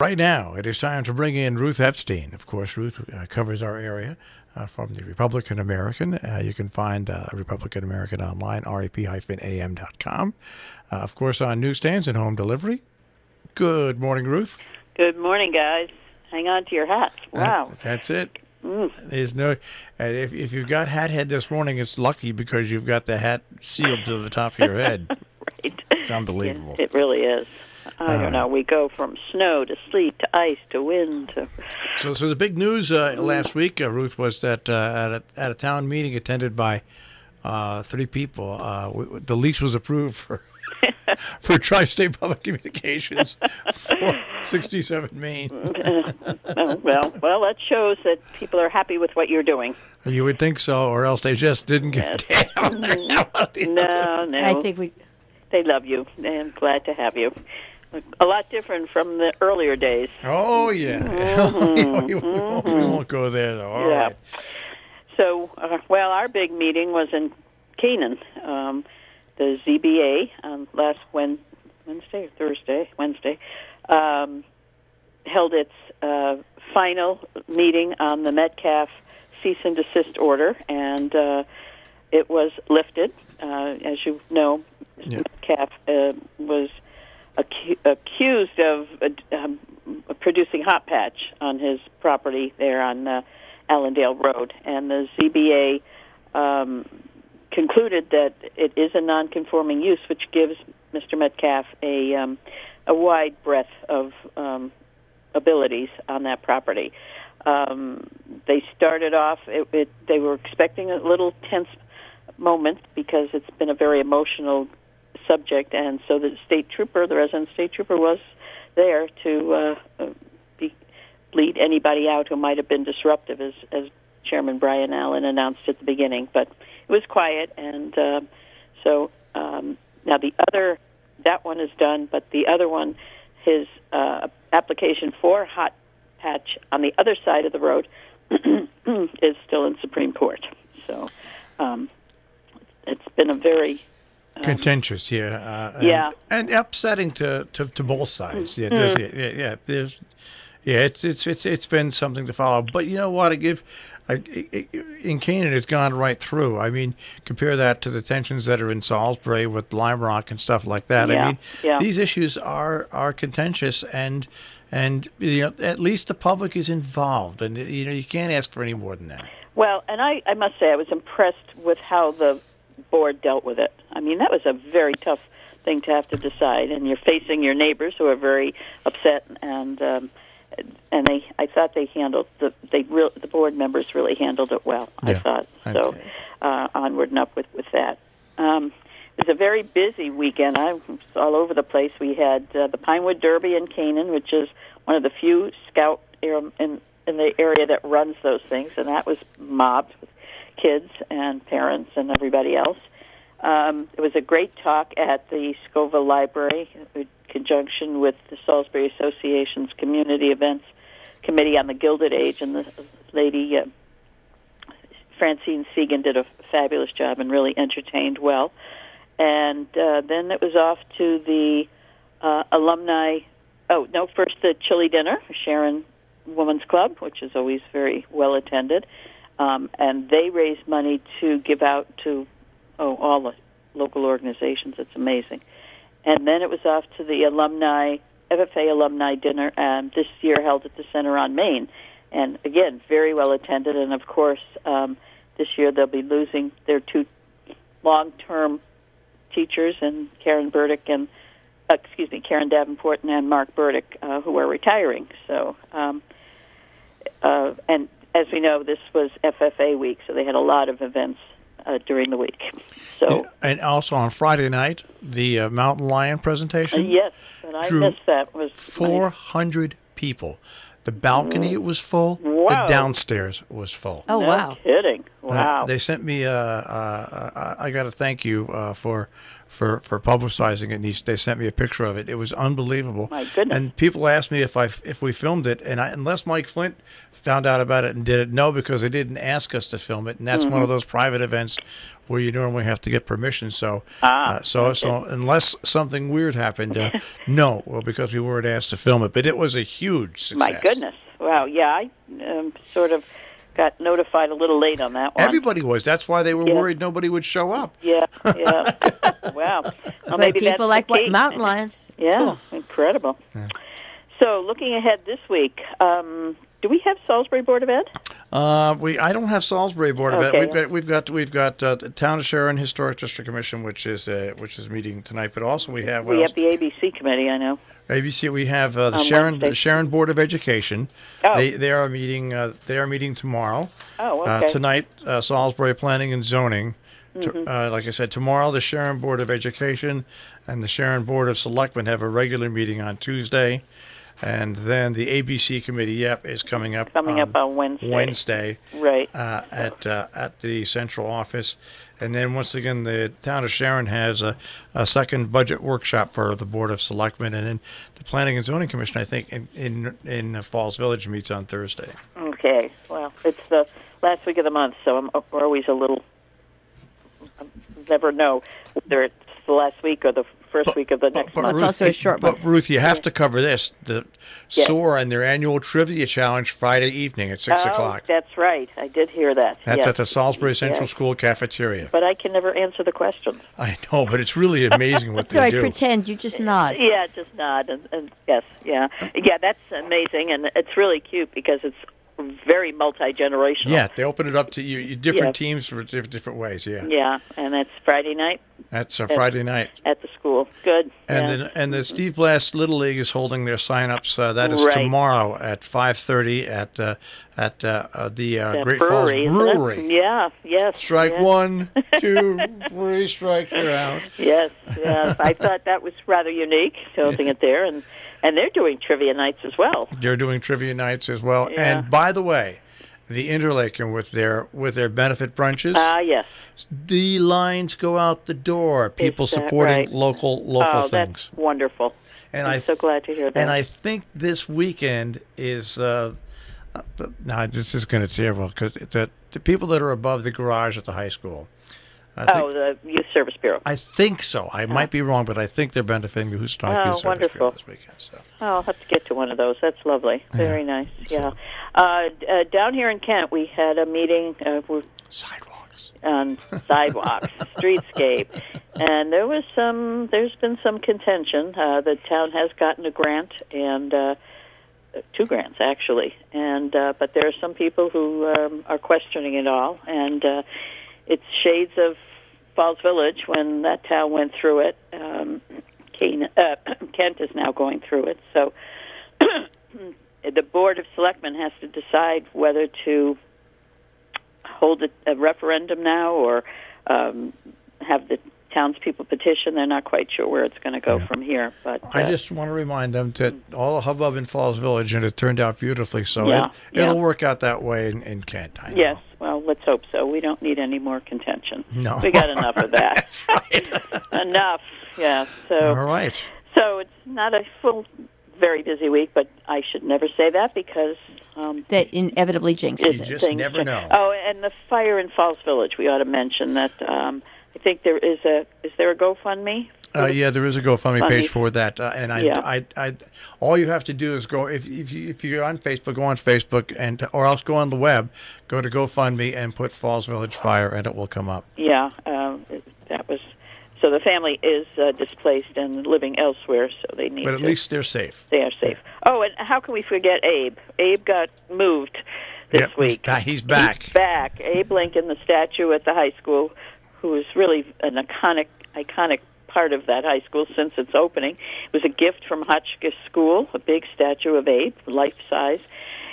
Right now, it is time to bring in Ruth Epstein. Of course, Ruth covers our area from the Republican American. You can find Republican American online, rep-am.com. Of course, on newsstands and home delivery. Good morning, Ruth. Good morning, guys. Hang on to your hats. Wow. That's it. There's no. If you've got hat head this morning, it's lucky because you've got the hat sealed to the top of your head. Right. It's unbelievable. It really is. I don't know. We go from snow to sleet to ice to wind to. So the big news last week, Ruth, was that at a town meeting attended by 3 people, the lease was approved for Tri-State Public Communications for 67 Main. well, that shows that people are happy with what you're doing. You would think so, or else they just didn't give a damn. No. I think they love you, and glad to have you. A lot different from the earlier days. Oh, yeah. Mm-hmm. We won't go there, though. All right. So, our big meeting was in Canaan. The ZBA last Wednesday, held its final meeting on the Metcalf cease and desist order, and it was lifted. As you know, Metcalf was accused of producing hot patch on his property there on Allendale Road, and the ZBA concluded that it is a non-conforming use, which gives Mr. Metcalf a wide breadth of abilities on that property. They started off; they were expecting a little tense moment because it's been a very emotional subject, and so the resident state trooper, was there to lead anybody out who might have been disruptive, as Chairman Brian Allen announced at the beginning. But it was quiet, and now that one is done, but the other one, his application for hot patch on the other side of the road is still in Supreme Court. So it's been a very contentious, and upsetting to both sides. It's been something to follow. But you know what? In Canaan, it's gone right through. I mean, compare that to the tensions that are in Salisbury with Lime Rock and stuff like that. These issues are contentious, and at least the public is involved, and you can't ask for any more than that. Well, and I must say I was impressed with how the board dealt with it. I mean, that was a very tough thing to have to decide, and you're facing your neighbors who are very upset, and I thought they handled the board members really handled it well. I thought so. Onward and up with that. It was a very busy weekend. I was all over the place. We had the Pinewood Derby in Canaan, which is one of the few scout in the area that runs those things, and that was mobbed with kids and parents and everybody else. It was a great talk at the Scoville Library in conjunction with the Salisbury Association's Community Events Committee on the Gilded Age, and the lady Francine Segan did a fabulous job and really entertained well. And then it was off to the alumni. First the chili dinner, Sharon Women's Club, which is always very well attended. And they raised money to give out to all the local organizations. It's amazing. And then it was off to the FFA alumni dinner, this year held at the Center on Main. And again, very well attended. And of course, this year they'll be losing their 2 long-term teachers, and Karen Davenport and Mark Burdick, who are retiring. So, and as we know, this was FFA week, so they had a lot of events during the week. So, and also on Friday night, the Mountain Lion presentation. Yes, and I missed that. Was 400 people. The balcony was full. wow. The downstairs was full. Oh, No wow. kidding. Wow. They sent me. I got to thank you for publicizing it. They sent me a picture of it. It was unbelievable. My goodness. And people asked me if we filmed it, and unless Mike Flint found out about it and did it, no, because they didn't ask us to film it, and that's one of those private events where you normally have to get permission. So, so unless something weird happened, no, well, because we weren't asked to film it, but it was a huge success. My goodness. Wow. Yeah, I sort of got notified a little late on that one. Everybody was. That's why they were worried nobody would show up. Yeah. Wow. Well, But maybe people that's like the key. mountain lions. It's Yeah, cool. incredible. Yeah. So, looking ahead this week, do we have Salisbury Board of Ed? I don't have Salisbury Board of Ed. Okay. We've got the Town of Sharon Historic District Commission, which is meeting tonight. But also we have We have the ABC committee, I know. ABC. We have the Wednesday. Sharon Board of Education. Oh. They are meeting. They are meeting tomorrow. Oh, okay. Tonight, Salisbury Planning and Zoning. Like I said, tomorrow the Sharon Board of Education and the Sharon Board of Selectmen have a regular meeting on Tuesday. And then the ABC committee, is coming up. Coming up on Wednesday. Wednesday, Right. at the central office, and then once again, the town of Sharon has a second budget workshop for the Board of Selectmen, and then the Planning and Zoning Commission, I think, in Falls Village meets on Thursday. Okay. Well, it's the last week of the month, so we're always a little. Never know whether it's the last week or the first week of the next month. It's also a short month. But Ruth, you have to cover this. The SOAR and their annual trivia challenge Friday evening at 6 o'clock. That's right. I did hear that. That's yes. at the Salisbury Central Yes. School cafeteria. But I can never answer the questions. I know, but it's really amazing what So they I do. pretend you just nod. Yeah, just nod. And yes, yeah. Yeah, that's amazing. And it's really cute because it's very multi-generational. Yeah, they open it up to you different Yes. teams for different ways. Yeah, Yeah, and that's Friday night that's a Friday night. at the school. Good. And yeah. the Steve Blast Little League is holding their sign-ups. That is Right. tomorrow at 5:30 at the That Great Falls brewery, isn't it? Brewery. Yeah, yes. Strike yes. 1, 2, 3 strikes, you're out. Yes, yes. I thought that was rather unique, holding it there. And they're doing trivia nights as well. They're doing trivia nights as well. Yeah. And by the way, the Interlaken with their benefit brunches. Yes. The lines go out the door. People Is that supporting right? local Oh, things. that's wonderful. And I'm so glad to hear that. And I think this weekend is. Now this is going to terrible because the people that are above the garage at the high school. The Youth Service Bureau. I think so. I might be wrong, but I think they're benefiting the Housatonic Youth Service wonderful. Bureau this weekend. So. Oh, I'll have to get to one of those. That's lovely. Very nice. Yeah. Down here in Kent, we had a meeting Sidewalks. on sidewalks, streetscape, and there's been some contention. The town has gotten a grant and 2 grants actually, and but there are some people who are questioning it all, and it's shades of Falls Village when that town went through it. Kent is now going through it, so the Board of Selectmen has to decide whether to hold a referendum now or have the townspeople petition. They're not quite sure where it's going to go from here. But I just want to remind them that all the hubbub in Falls Village, and it turned out beautifully, so Yeah, it'll work out that way in Kent. I know. yes, well, let's hope so. We don't need any more contention. No. We got enough of that. That's right. Enough, yeah. So, All right. so it's not a full, very busy week, but I should never say that because That inevitably jinxes You it. just things never know. Oh, and the fire in Falls Village, we ought to mention that. I think there is there a GoFundMe? Yeah, there is a GoFundMe page Fundme. for that, and Yeah. I all you have to do is go if you're on Facebook, go on Facebook, or else go on the web, go to GoFundMe and put Falls Village Fire, and it will come up. Yeah, that was. So the family is displaced and living elsewhere, so they need. But at least they're safe. they are safe. Oh, and how can we forget Abe? Abe got moved this Yep, week. he's back. He's back. Abe Lincoln, the statue at the high school, who is really an iconic part of that high school since its opening. It was a gift from Hotchkiss School, a big statue of Abe, life-size.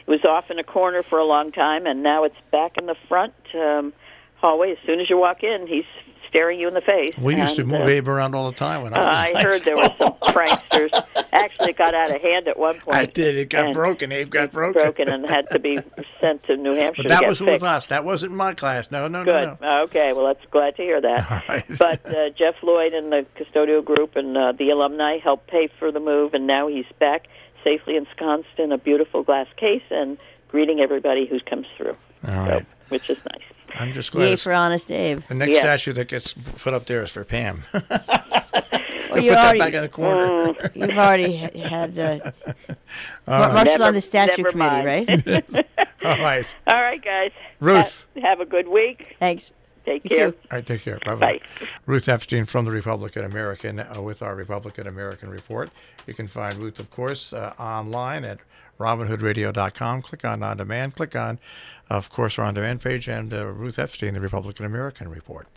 It was off in a corner for a long time, and now it's back in the front, hallway. As soon as you walk in, he's staring you in the face. We used to move Abe around all the time when I was in high heard there were some pranksters. Actually, it got out of hand at one point. I did. It got broken. Abe got broken. And had to be sent to New Hampshire. But that to get was fixed. with us. That wasn't my class. No. Good. Okay. Well, that's glad to hear that. All right. But Jeff Lloyd and the custodial group and the alumni helped pay for the move, and now he's back safely ensconced in a beautiful glass case and greeting everybody who comes through. All right. Which is nice. I'm just glad. Yay for Honest Abe. The next statue that gets put up there is for Pam. Well, put that back in the corner. You've already had Marshall's on the statue committee, right? All right. All right, guys. Ruth. Have a good week. Thanks. Take You care. too. All right, take care. Bye-bye. Bye. Ruth Epstein from the Republican American with our Republican American Report. You can find Ruth, of course, online at RobinHoodRadio.com. Click on On-Demand. Click on, of course, our On-Demand page and Ruth Epstein, the Republican American Report.